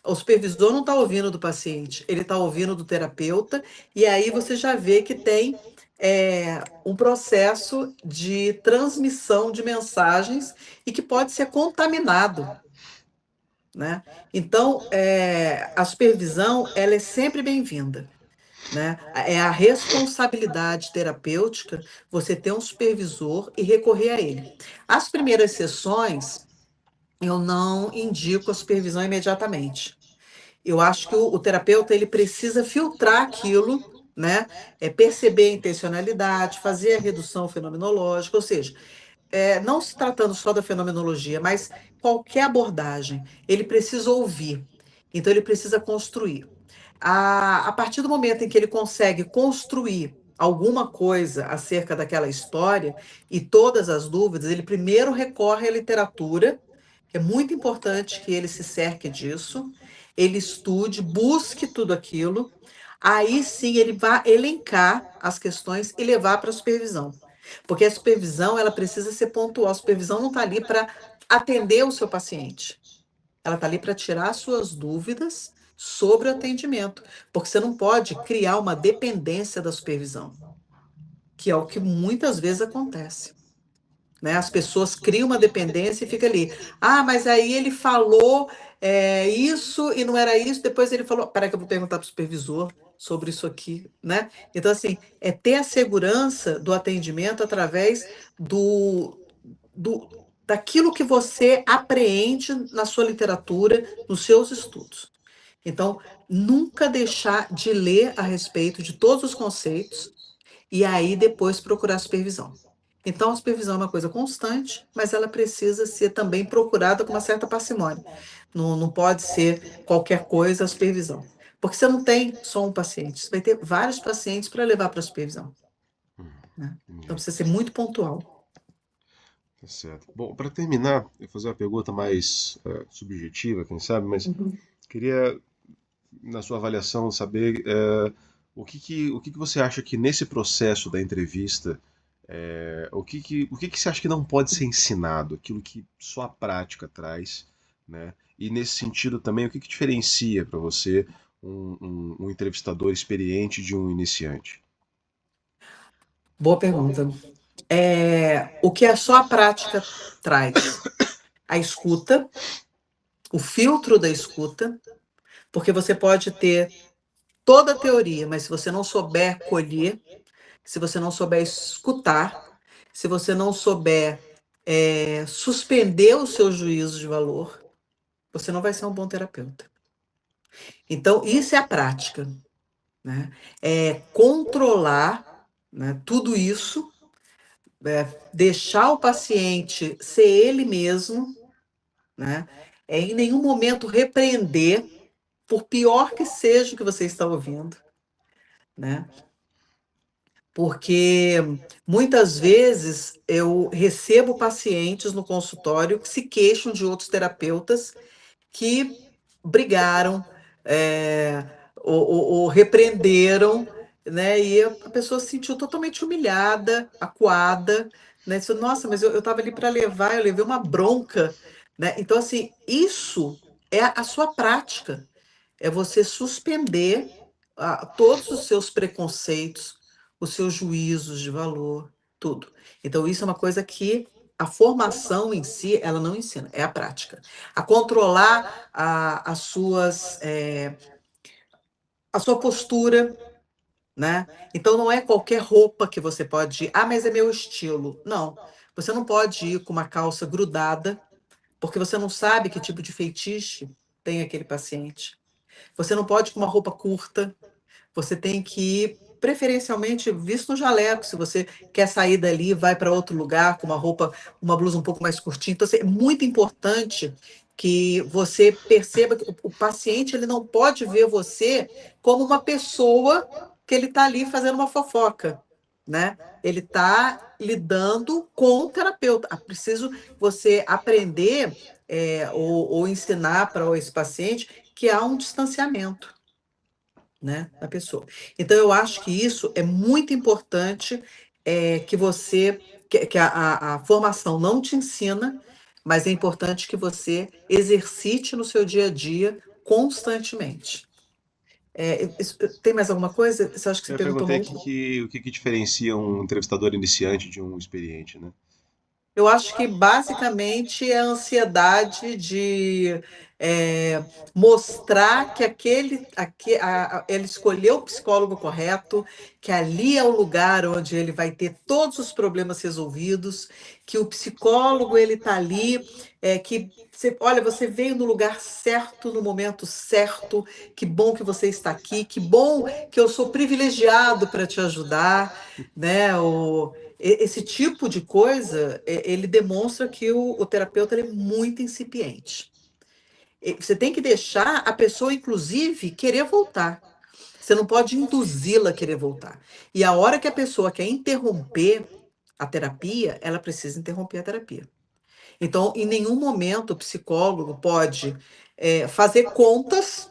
O supervisor não está ouvindo do paciente, ele está ouvindo do terapeuta, e aí você já vê que tem um processo de transmissão de mensagens e que pode ser contaminado, né? Então, a supervisão ela é sempre bem-vinda, né? É a responsabilidade terapêutica você ter um supervisor e recorrer a ele. As primeiras sessões, eu não indico a supervisão imediatamente. Eu acho que o terapeuta ele precisa filtrar aquilo, né? Perceber a intencionalidade, fazer a redução fenomenológica, ou seja, não se tratando só da fenomenologia, mas qualquer abordagem, ele precisa ouvir. Então, ele precisa construir. A partir do momento em que ele consegue construir alguma coisa acerca daquela história e todas as dúvidas, ele primeiro recorre à literatura, que é muito importante que ele se cerque disso, ele estude, busque tudo aquilo, aí sim ele vai elencar as questões e levar para a supervisão. Porque a supervisão, ela precisa ser pontual. A supervisão não está ali para atender o seu paciente. Ela está ali para tirar suas dúvidas sobre o atendimento. Porque você não pode criar uma dependência da supervisão, que é o que muitas vezes acontece. Né? As pessoas criam uma dependência e fica ali. Ah, mas aí ele falou isso e não era isso. Depois ele falou, peraí que eu vou perguntar para o supervisor sobre isso aqui, né? Então, assim, é ter a segurança do atendimento através do, daquilo que você apreende na sua literatura, nos seus estudos. Então, nunca deixar de ler a respeito de todos os conceitos e aí depois procurar supervisão. Então, a supervisão é uma coisa constante, mas ela precisa ser também procurada com uma certa parcimônia. Não pode ser qualquer coisa a supervisão. Porque você não tem só um paciente, você vai ter vários pacientes para levar para a supervisão, Hum, né? Então, entendi. precisa ser muito pontual. Tá certo. Bom, para terminar, eu vou fazer uma pergunta mais subjetiva, quem sabe, mas Uhum. queria, na sua avaliação, saber o que que você acha que nesse processo da entrevista, o que que você acha que não pode ser ensinado, aquilo que só a prática traz, né? E nesse sentido também, o que que diferencia para você um entrevistador experiente de um iniciante? Boa pergunta. O que é só a prática traz? A escuta, o filtro da escuta, porque você pode ter toda a teoria, mas se você não souber colher, se você não souber escutar, se você não souber suspender o seu juízo de valor, você não vai ser um bom terapeuta. Então, isso é a prática, né? É controlar, né, tudo isso, deixar o paciente ser ele mesmo, né? Em nenhum momento repreender, por pior que seja o que você está ouvindo, né? Porque muitas vezes eu recebo pacientes no consultório que se queixam de outros terapeutas que brigaram, ou repreenderam, né? E a pessoa se sentiu totalmente humilhada, acuada, né? Disse, nossa, mas eu estava ali para levar, eu levei uma bronca, né? Então, assim, isso é a sua prática, é você suspender todos os seus preconceitos, os seus juízos de valor, tudo. Então, isso é uma coisa que a formação em si, ela não ensina, é a prática. A controlar a sua postura, né? Então, não é qualquer roupa que você pode ir, mas é meu estilo. Não, você não pode ir com uma calça grudada, porque você não sabe que tipo de feitiço tem aquele paciente. Você não pode ir com uma roupa curta, você tem que ir preferencialmente visto no jaleco, se você quer sair dali, vai para outro lugar com uma roupa, uma blusa um pouco mais curtinha. Então, assim, é muito importante que você perceba que o paciente ele não pode ver você como uma pessoa que ele está ali fazendo uma fofoca, né? Ele está lidando com o terapeuta. Preciso você aprender ou ensinar para esse paciente que há um distanciamento, né, da pessoa. Então, eu acho que isso é muito importante, que você que a formação não te ensina, mas é importante que você exercite no seu dia a dia constantemente. Tem mais alguma coisa? Você acha que você Eu perguntou perguntei uma aqui última? o que que diferencia um entrevistador iniciante de um experiente, né? Eu acho que basicamente é a ansiedade de eh, mostrar que ele escolheu o psicólogo correto, que ali é o lugar onde ele vai ter todos os problemas resolvidos, que o psicólogo ele está ali, que olha, você veio no lugar certo, no momento certo, que bom que você está aqui, que bom que eu sou privilegiado para te ajudar, né? Esse tipo de coisa, ele demonstra que o terapeuta ele é muito incipiente. Você tem que deixar a pessoa, inclusive, querer voltar. Você não pode induzi-la a querer voltar. E a hora que a pessoa quer interromper a terapia, ela precisa interromper a terapia. Então, em nenhum momento o psicólogo pode fazer contas.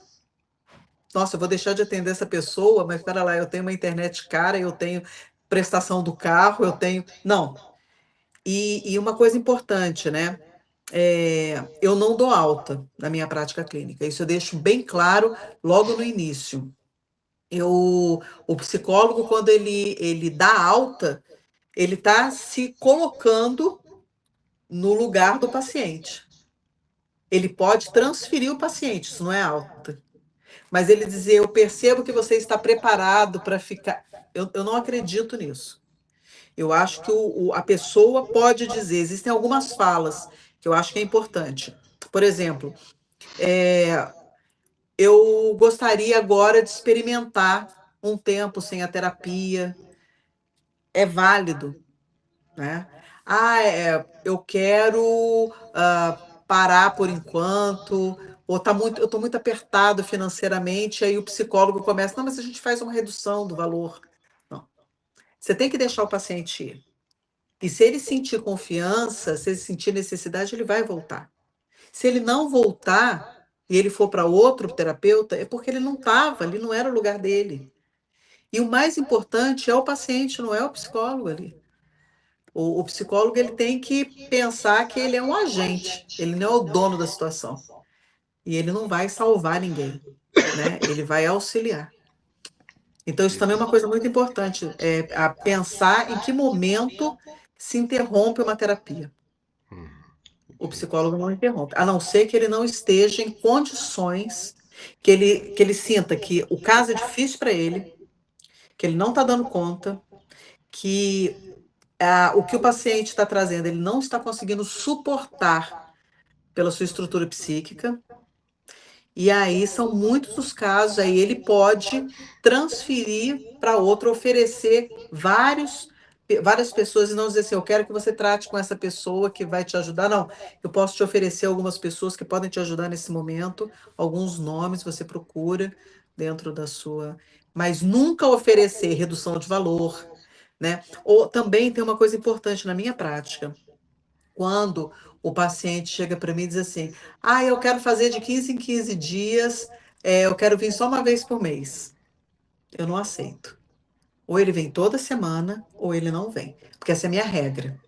Nossa, eu vou deixar de atender essa pessoa, mas espera lá, eu tenho uma internet cara, eu tenho prestação do carro, eu tenho. Não. E uma coisa importante, né? Eu não dou alta na minha prática clínica. Isso eu deixo bem claro logo no início. O psicólogo, quando ele dá alta, ele está se colocando no lugar do paciente. Ele pode transferir o paciente, isso não é alta. Mas ele dizer, eu percebo que você está preparado para ficar. Eu não acredito nisso. Eu acho que a pessoa pode dizer, existem algumas falas que eu acho que é importante. Por exemplo, eu gostaria agora de experimentar um tempo sem a terapia. É válido, né? Ah, eu quero parar por enquanto, ou eu estou muito apertado financeiramente, aí o psicólogo começa, não, mas a gente faz uma redução do valor. Não. Você tem que deixar o paciente ir. E se ele sentir confiança, se ele sentir necessidade, ele vai voltar. Se ele não voltar e ele for para outro terapeuta, é porque ele não estava, ali não era o lugar dele. E o mais importante é o paciente, não é o psicólogo ali. O psicólogo ele tem que pensar que ele é um agente, ele não é o dono da situação. E ele não vai salvar ninguém, né? Ele vai auxiliar. Então, isso também é uma coisa muito importante, a pensar em que momento se interrompe uma terapia. Hum, O ok. psicólogo não interrompe, a não ser que ele não esteja em condições, que ele sinta que o caso é difícil para ele, que ele não está dando conta, que o que o paciente está trazendo ele não está conseguindo suportar pela sua estrutura psíquica, e aí são muitos os casos, aí ele pode transferir para outro, oferecer várias pessoas e não dizer assim, eu quero que você trate com essa pessoa que vai te ajudar. Não, eu posso te oferecer algumas pessoas que podem te ajudar nesse momento, alguns nomes você procura dentro da sua, mas nunca oferecer redução de valor, né? Ou também tem uma coisa importante na minha prática. Quando o paciente chega para mim e diz assim: ah, eu quero fazer de 15 em 15 dias, eu quero vir só uma vez por mês. Eu não aceito. Ou ele vem toda semana, ou ele não vem. Porque essa é a minha regra.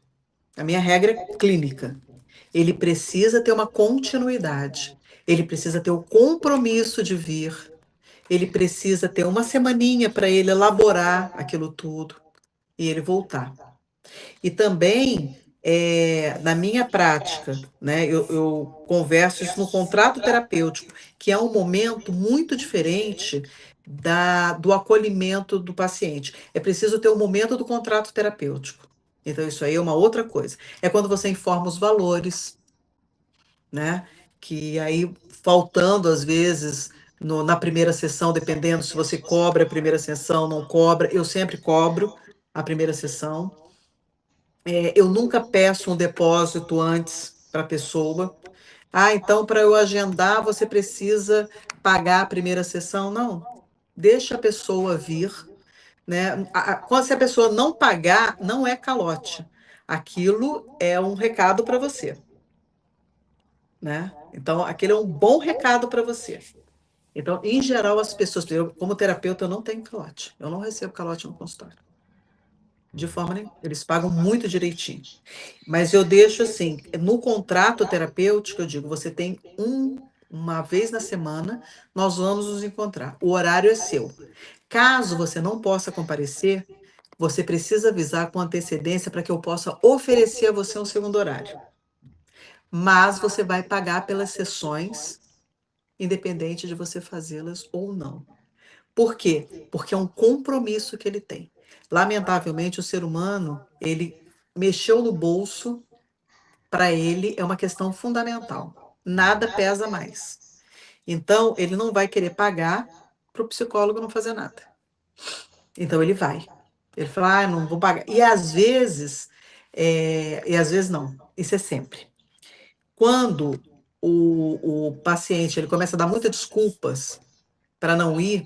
A minha regra é clínica. Ele precisa ter uma continuidade. Ele precisa ter o compromisso de vir. Ele precisa ter uma semaninha para ele elaborar aquilo tudo e ele voltar. E também, na minha prática, né, eu converso isso no contrato terapêutico, que é um momento muito diferente do acolhimento do paciente. É preciso ter o momento do contrato terapêutico. Então, isso aí é uma outra coisa. É quando você informa os valores, né? Que aí, faltando, às vezes, na primeira sessão, dependendo se você cobra a primeira sessão, não cobra, eu sempre cobro a primeira sessão. Eu nunca peço um depósito antes para a pessoa. Ah, então para eu agendar você precisa pagar a primeira sessão? Não, deixa a pessoa vir, né? Se a pessoa não pagar, não é calote. Aquilo é um recado para você, né? Então, aquele é um bom recado para você. Então, em geral, as pessoas, eu, como terapeuta, eu não tenho calote. Eu não recebo calote no consultório. De forma nenhuma. Eles pagam muito direitinho. Mas eu deixo assim, no contrato terapêutico, eu digo, você tem uma vez na semana, nós vamos nos encontrar. O horário é seu. Caso você não possa comparecer, você precisa avisar com antecedência para que eu possa oferecer a você um segundo horário. Mas você vai pagar pelas sessões, independente de você fazê-las ou não. Por quê? Porque é um compromisso que ele tem. Lamentavelmente, o ser humano, ele mexeu no bolso, para ele é uma questão fundamental. Nada pesa mais. Então, ele não vai querer pagar para o psicólogo não fazer nada. Então, ele vai. Ele fala, ah, não vou pagar. E às vezes não. Isso é sempre. Quando o paciente ele começa a dar muitas desculpas para não ir,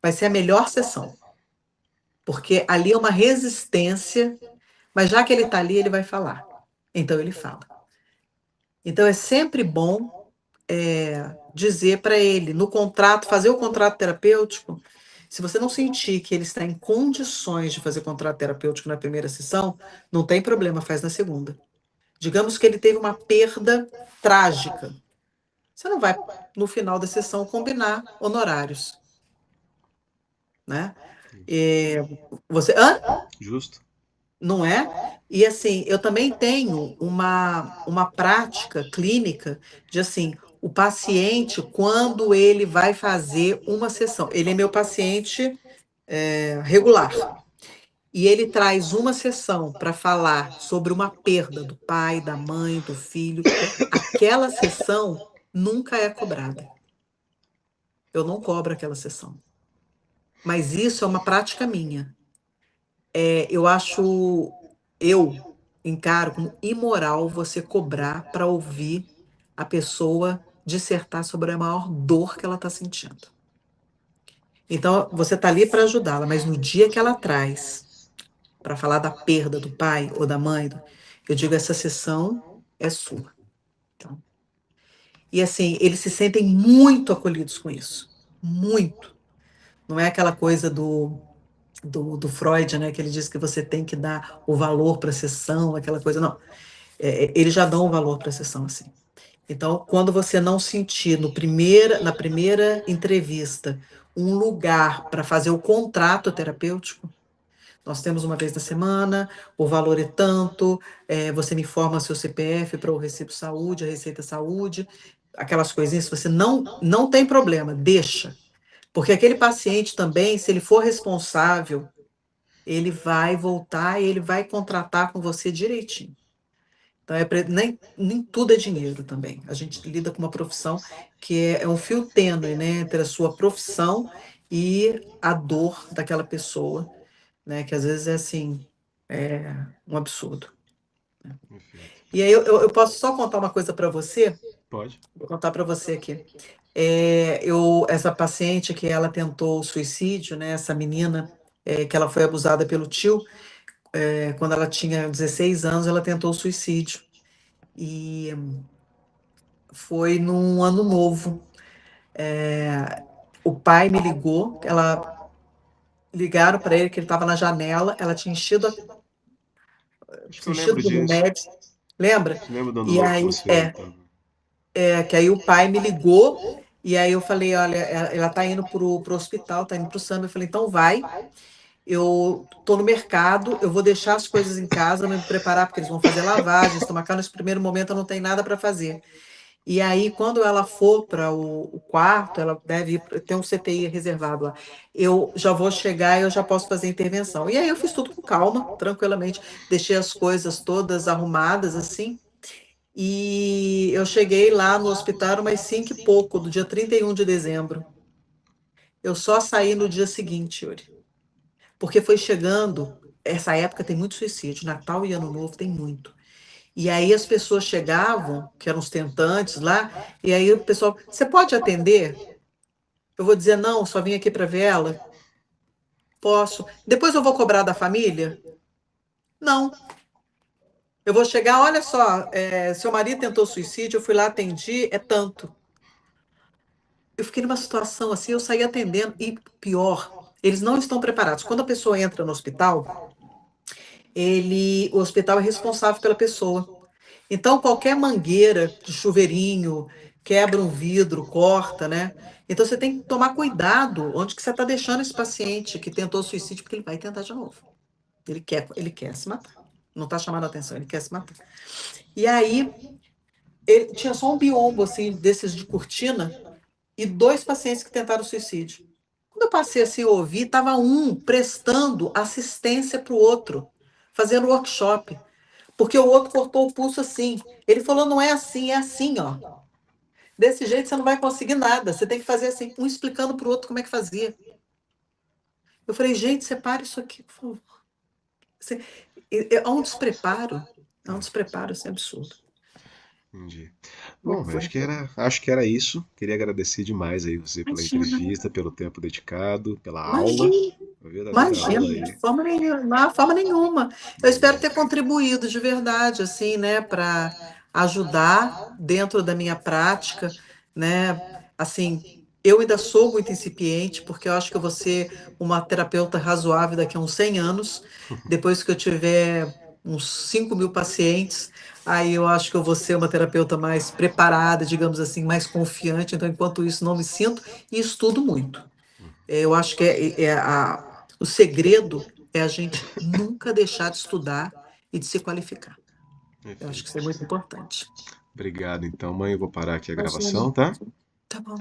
vai ser a melhor sessão. Porque ali é uma resistência, mas já que ele está ali, ele vai falar. Então, ele fala. Então, é sempre bom dizer para ele, no contrato, fazer o contrato terapêutico, se você não sentir que ele está em condições de fazer contrato terapêutico na primeira sessão, não tem problema, faz na segunda. Digamos que ele teve uma perda trágica. Você não vai, no final da sessão, combinar honorários, né? É, hã? Justo. Não é? E assim, eu também tenho uma prática clínica de assim, o paciente, quando ele vai fazer uma sessão, ele é meu paciente regular, e ele traz uma sessão para falar sobre uma perda do pai, da mãe, do filho, aquela sessão nunca é cobrada. Eu não cobro aquela sessão. Mas isso é uma prática minha. Eu acho eu encaro como imoral você cobrar para ouvir a pessoa dissertar sobre a maior dor que ela está sentindo. Então, você está ali para ajudá-la, mas no dia que ela traz para falar da perda do pai ou da mãe, eu digo, essa sessão é sua. Então, e assim, eles se sentem muito acolhidos com isso. Muito. Não é aquela coisa do Freud, né? Que ele diz que você tem que dar o valor para a sessão, aquela coisa. Não. Eles já dão o valor para a sessão, assim. Então, quando você não sentir na primeira entrevista um lugar para fazer o contrato terapêutico, nós temos uma vez na semana, o valor é tanto, você me informa seu CPF para o Recibo Saúde, a Receita Saúde, aquelas coisinhas, se você não tem problema, deixa. Porque aquele paciente também, se ele for responsável, ele vai voltar e ele vai contratar com você direitinho. Então, nem tudo é dinheiro também. A gente lida com uma profissão que é um fio tênue, né, entre a sua profissão e a dor daquela pessoa, né, que às vezes é assim, é um absurdo. Perfeito. E aí eu posso só contar uma coisa para você? Pode. Vou contar para você aqui. Essa paciente que ela tentou suicídio, né, essa menina, que ela foi abusada pelo tio, quando ela tinha 16 anos, ela tentou suicídio. E foi num ano novo. O pai me ligou, ligaram para ele que ele estava na janela, ela tinha Acho que se eu enchido lembro do disso. remédio, lembra? Lembro do ano E novo que aí, você tava. que aí o pai me ligou, e aí eu falei, olha, ela está indo pro hospital, está indo pro SAMU. Eu falei, então vai, eu estou no mercado, eu vou deixar as coisas em casa, me preparar, porque eles vão fazer lavagem, estomacal, nesse primeiro momento eu não tenho nada para fazer. E aí, quando ela for para o quarto, ela deve ter um CTI reservado lá. Eu já vou chegar e eu já posso fazer intervenção. E aí eu fiz tudo com calma, tranquilamente, deixei as coisas todas arrumadas, assim, e eu cheguei lá no hospital umas 5 e pouco, do dia 31 de dezembro. Eu só saí no dia seguinte, Yuri, porque foi chegando, essa época tem muito suicídio, Natal e Ano Novo tem muito. E aí as pessoas chegavam, que eram os tentantes lá, e aí o pessoal, você pode atender? Eu vou dizer, não, só vim aqui para ver ela. Posso. Depois eu vou cobrar da família? Não. Eu vou chegar, olha só, seu marido tentou suicídio, eu fui lá, atendi, é tanto. Eu fiquei numa situação assim, eu saí atendendo, e pior, eles não estão preparados. Quando a pessoa entra no hospital, o hospital é responsável pela pessoa. Então, qualquer mangueira de chuveirinho, quebra um vidro, corta, né? Então, você tem que tomar cuidado onde que você está deixando esse paciente que tentou suicídio, porque ele vai tentar de novo. Ele quer se matar. Não está chamando a atenção, ele quer se matar. E aí, ele tinha só um biombo, assim, desses de cortina, e 2 pacientes que tentaram suicídio. Quando eu passei assim, eu ouvi, estava um prestando assistência para o outro, fazendo workshop, porque o outro cortou o pulso assim. Ele falou, não é assim, ó. Desse jeito você não vai conseguir nada, você tem que fazer assim, um explicando para o outro como é que fazia. Eu falei, gente, separe isso aqui, por favor. Você- há um despreparo, assim, absurdo. Entendi. Como é Bom, que foi? acho que era isso. Queria agradecer demais aí você pela Imagina, entrevista, pelo tempo dedicado, pela aula, imagina. uma verdadeira aula Imagina, de aí. forma nenhuma, de forma nenhuma. Eu espero ter contribuído de verdade, assim, né, para ajudar dentro da minha prática, né? Assim, eu ainda sou muito incipiente, porque eu acho que eu vou ser uma terapeuta razoável daqui a uns 100 anos, depois que eu tiver uns 5.000 pacientes, aí eu acho que eu vou ser uma terapeuta mais preparada, digamos assim, mais confiante. Então, enquanto isso, não me sinto e estudo muito. Eu acho que o segredo é a gente nunca deixar de estudar e de se qualificar. Eu acho que isso é Perfeito. muito importante. Obrigado, então, mãe. Eu vou parar aqui a Imagina. gravação, tá? Tá bom.